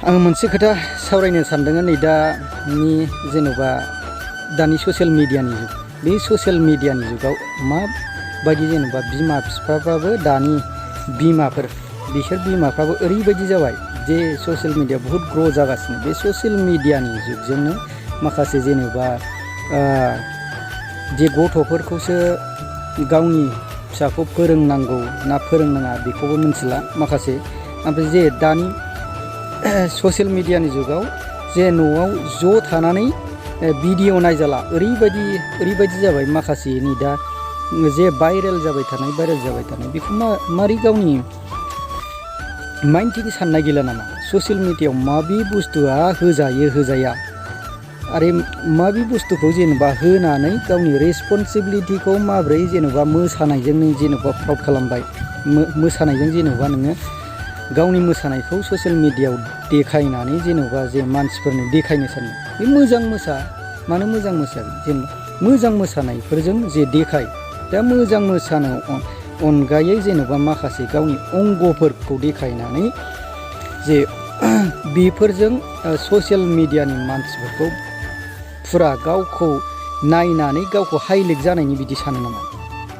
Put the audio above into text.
आं मोनसे खोथा सावरायनो सानदों नै दानि जेनेबा दानि ससियेल मिडियानि जुग बे ससियेल मिडियानि जुगाव माबायदि जेनेबा बिमा बिफाफ्राबो दानि बिसोर बिमाफ्राबो ओरैबायदि जाबाय जे ससियेल मिडिया बहुत ग्र' जागासिनो बे ससियेल मिडियानि जुगजोंनो माखासे जेनेबा जे गथ'फोरखौसो गावनि फिसाखौ फोरोंनांगौ ना फोरोंनाङा बेखौबो मिथिला माखासे ओमफ्राय जे दानि ससियेल मिडियानि जुगाव जे न'आव ज' थानानै भिडिअ नायजाला ओरैबायदि जाबाय माखासेनि दा जे भाइरेल जाबाय थानाय बेखौ मारै गावनि माइन्डथिं साननाय गैला नामा ससियेल मिडियायाव माबे बुस्थुआ होजाया आरो माबे बुस्थुखौ जेनेबा होनानै गावनि रेसपन्सिबिलिटिखौ माब्रै जेनेबा मोसानायजों नों जेनेबा फ्रड खालामबाय मोसानायजों जेनेबा नोङो गावनि मोसानायखौ ससियेल मिडियायाव देखायनानै जेनेबा जे मानसिफोरनो देखायनो सानो बे मोजां मानो मोजां जेनेबा मोजां मोसानायफोरजों जे देखाय दा मोजां मोसानो अनगायै जेनेबा माखासे गावनि अंगफोरखौ देखायनानै जे बेफोरजों ससियेल मिडियानि मानसिफोरखौ फुरा गावखौ नायनानै गावखौ हाइलाइट जानायनि बिदि सानो नामा?